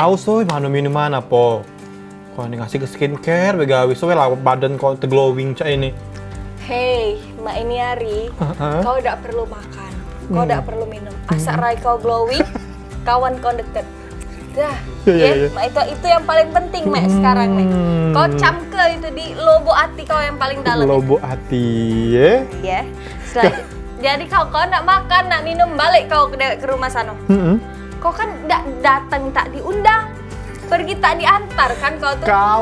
tahu soy mana minuman apa. Kau ini ngasih ke skincare, begawi soy lah badan kau glowing cak ini. Hei, Mak ini hari, kau tidak perlu makan, kau tidak perlu minum. Asal rai kau glowing, kawan kau deket. Dah, Ya. Mak itu yang paling penting Mak sekarang Mak. Kau camke itu di lobo hati kau yang paling dalam. Lobo hati, ya. Ya. Jadi kau nak makan, nak minum balik kau ke rumah sana. Kau kan tidak datang tak diundang, pergi tak diantar kan kau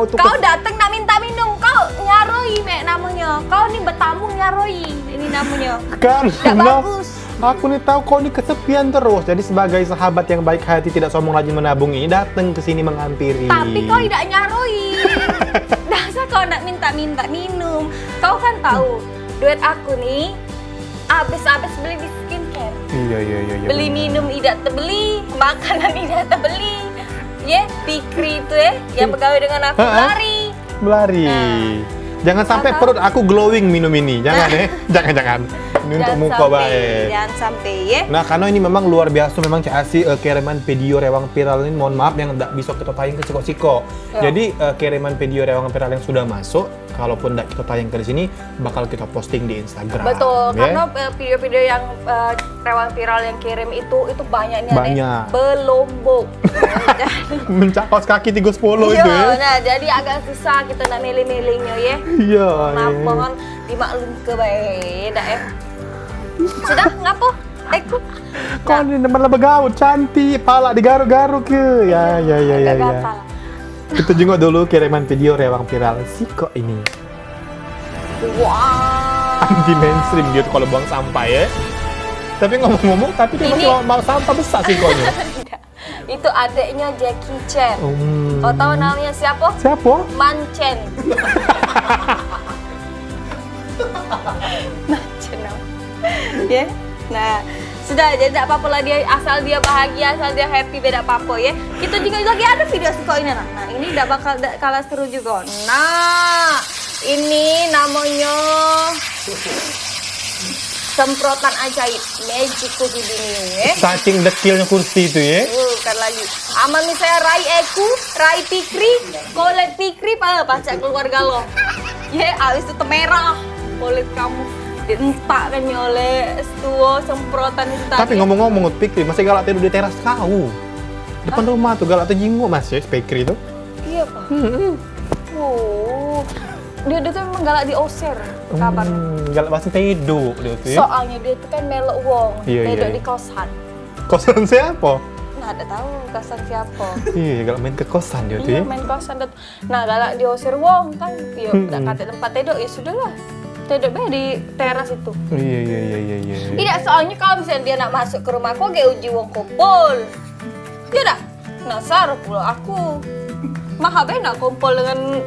tuh. Kau datang nak minta minum, kau nyaroi Mek namanya. Kau nih bertamu nyaroi, ini namanya. Kan, Tidak bagus. Aku nih tahu kau nih kesepian terus. Jadi sebagai sahabat yang baik hati tidak sombong rajin menabung ini datang ke sini menghampiri. Tapi kau tidak nyaroi. Dasar kau nak minta minum. Kau kan tahu duit aku nih habis beli di skincare. Iya. Beli minum tidak terbeli, makanan tidak terbeli. Ya, Pikri itu yang bergawe dengan aku Belari. Nah. Jangan sampai perut aku glowing minum ini. Jangan jangan. Ini untuk muka baik. Jangan sampai ya. Nah, karena ini memang luar biasa, memang Cak Asi kiriman video rewang viral ini, mohon maaf yang tidak bisa kita tayang ke siko-siko. Ya. Jadi kiriman video rewang viral yang sudah masuk, kalaupun tidak kita tayang ke sini, bakal kita posting di Instagram. Betul, ya? karena video-video yang rewang viral yang kirim itu banyaknya Banyak. belombok. Mencak kaos kaki 310 itu ya. Nah, jadi agak susah kita nak milih-milihnya ya. Iya. Mohon dimaklum ke baik dah ya. Sudah ngapo? Aku. Kau ini malah begaut, cantik, pala digaruk-garuk ke. Ya. Gatal. Kita jenguk dulu kiriman video rewang viral Siko ini. Wah. Anti mainstream dia tuh kalau buang sampah ya. Tapi ngomong-ngomong, tapi dia masih mau sampah besar Sikonya. Itu adiknya Jackie Chan. Kau tahu namanya siapa? Siapa? Mancen. Mancen. Ya. Nah, sudah jadi tidak apa-apa lah dia, asal dia bahagia, asal dia happy, beda apa-apa ya. Kita juga lagi ada video Siko ini nah. Nah, ini tidak bakal kalah seru juga. Nah, ini namanya semprotan ajaib Magic Cookie Dini ya. Saking dekilnya kursi itu ya. Bukan lagi. Ama misalnya Rai Eku, Rai Pikri, kolet Pikri, pacak keluarga lo. Ya, abis itu merah. Kolet kamu dientak kan oleh stuo semprotan itu tadi. Tapi ngomong-ngomong, Pikri masih galak tidur di teras kau. Depan rumah tuh galak terjinguk mas ya, Pikri itu. Iya pak. Dia tuh memang galak di Oser, kabar. Galak pasti tidur dia tuh ya. Soalnya dia tuh kan melok wong, tidur di kosan. Kosan siapa? Nah, ada tahu kosan siapa. Iya, galak main ke kosan dia tuh Iya, ya. main kosan. Nah, galak diusir wong kan. Iya, udah kata tempat tidur ya sudahlah. Tidur bae di teras itu. Iya. Tidak, soalnya kalau misalnya dia nak masuk ke rumah aku, gak uji wong kumpul. Tidak. Nasar pula aku. Mah bae nak kumpul dengan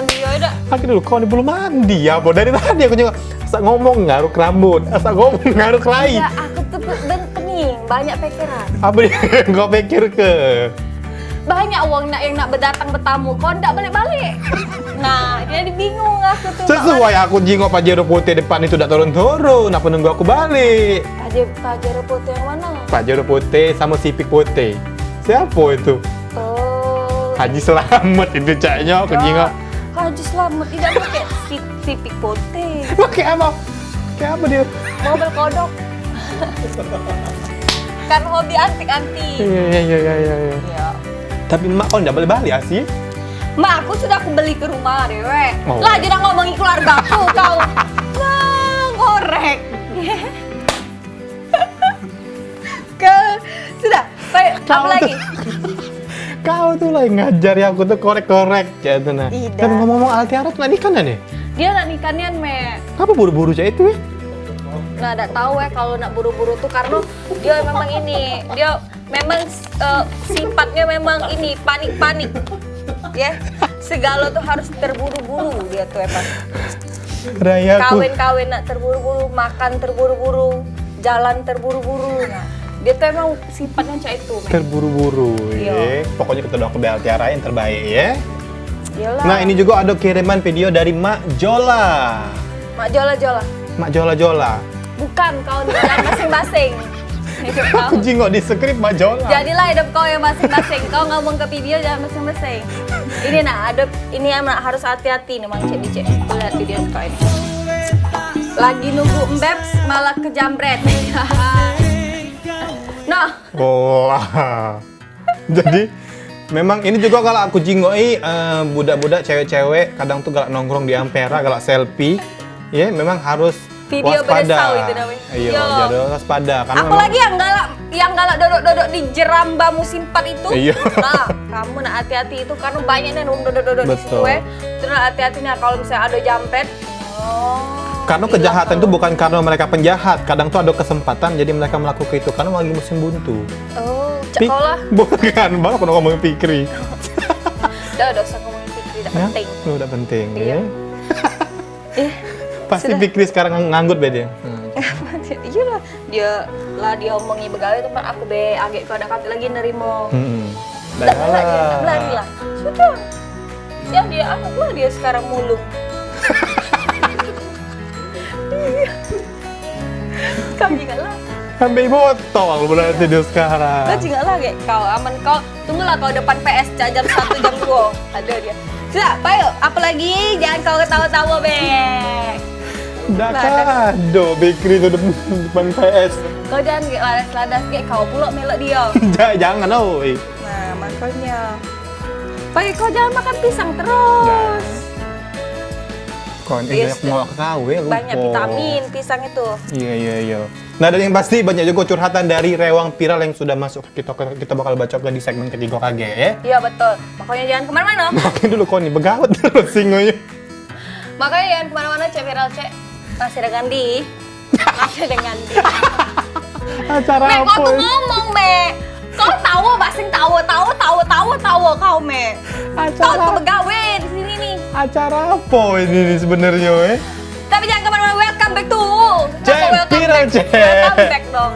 dia dah. Akhirnya dulu kau ini belum mandi ya, Bo. Dari tadi aku juga asal ngomong ngaruk rambut, asal ngomong ngaruk rai. Ya, aku tuh pening, banyak pikiran. Apa yang kau pikir ke? Banyak uang yang nak berdatang bertamu, kau ndak balik-balik. Nah, jadi bingung aku tuh. Sesuai aku jingok Pajero Putih depan itu udah turun-turun, apa nunggu aku balik? Pajero Putih yang mana? Pajero Putih sama Sipik Putih. Siapa itu? Oh. Haji Selamat itu caknya aku jingok. Haji Selamat tidak pakai Sipik Putih. Pakai apa? Pakai apa dia? Mobil kodok. Kan hobi antik-antik. Iya. Iya. Tapi emak kau nggak boleh balik sih? Mak, aku sudah aku beli ke rumah dewe. Oh. Lah, jangan ngomongin keluarga aku kau. Wah, ngorek. Sudah, baik, apa lagi? Kau tuh lah yang ngajar ya aku tuh korek-korek kayak itu nah. Tidak. Tapi ngomong-ngomong Altiara tuh nikah nih? Dia nak nikahnya, Me. Apa buru-buru cak itu ya? Nah, tidak tahu ya kalau nak buru-buru tuh karena dia memang ini, dia memang sifatnya memang ini panik-panik, ya. Segala tuh harus terburu-buru dia tuh emang. Rayaku. Kawin-kawin nak terburu-buru, makan terburu-buru, jalan terburu-buru. Nah, dia tuh emang sifatnya kayak itu. Men. Terburu-buru, Iya. ya. Pokoknya kita doakan Altiara yang terbaik ya. Iyalah. Nah ini juga ada kiriman video dari Mak Jola. Mak Jola-Jola. Mak Jola-Jola. Bukan, kau jangan masing-masing. Hidup kau. Aku jingok di skrip majalah. Jadilah hidup kau yang masing-masing. Kau ngomong ke video jangan masing-masing. Ini ini emang harus hati-hati nih Mang Cek Dicek. Lihat video kau ini. Lagi nunggu embeps malah kejambret. Nah. Oh. Jadi memang ini juga kalau aku jingoi budak-budak cewek-cewek kadang tuh galak nongkrong di Ampera, galak selfie. Ya, memang harus video waspada. beresau itu namanya. Iya, jadi waspada karena apalagi yang galak dodok-dodok di jeramba musim 4 itu. Iya. Nah, kamu nak hati-hati itu karena banyak nih dodok-dodok di situ ya. Terus hati-hati nih kalau misalnya ada jambret. Karena kejahatan itu bukan karena mereka penjahat, kadang tuh ada kesempatan jadi mereka melakukan itu karena lagi musim buntu. Oh, cek kau lah. Bukan, baru aku ngomongin Fikri. Udah usah ngomongin Fikri, udah penting. Udah penting. Iya. Pasti Fikri sekarang nganggut be dia. Iya lah, dia omongi begawe tempat aku be agak kau ada kata lagi nerimo. Udah lari lah. Sudah. Ya dia anaklah dia sekarang mulung. Kau juga lah. Sampai botol berarti dia sekarang. Kau juga lah kayak kau aman kau. Tunggulah kau depan PS jam 1 jam 2. Ada dia. Sudah, ayo apalagi jangan kau ketawa-tawa be. Dah kado Fikri itu depan PS. Kau jangan kayak ladas-ladas kayak kau pula melok dia. Jangan oi. Nah, makanya. Baik kau jangan makan pisang terus. Kon banyak mau kau ya lupa. Banyak vitamin pisang itu. Iya. Nah, dan yang pasti banyak juga curhatan dari rewang viral yang sudah masuk kita bakal baca di segmen ketiga KG ya. Iya betul. Makanya jangan kemana-mana. Makanya dulu kau nih begawat terus singonya. Makanya jangan kemana-mana cek viral cek. Masih dengan di. Masih dengan di. Acara Me, apa? kau tuh ngomong me. Kau tahu basing tahu kau me. Kau tuh begawe di sini nih. Acara apa ini nih sebenarnya Tapi jangan kemana-mana, welcome back to Cek, viral, Cek. Welcome back dong.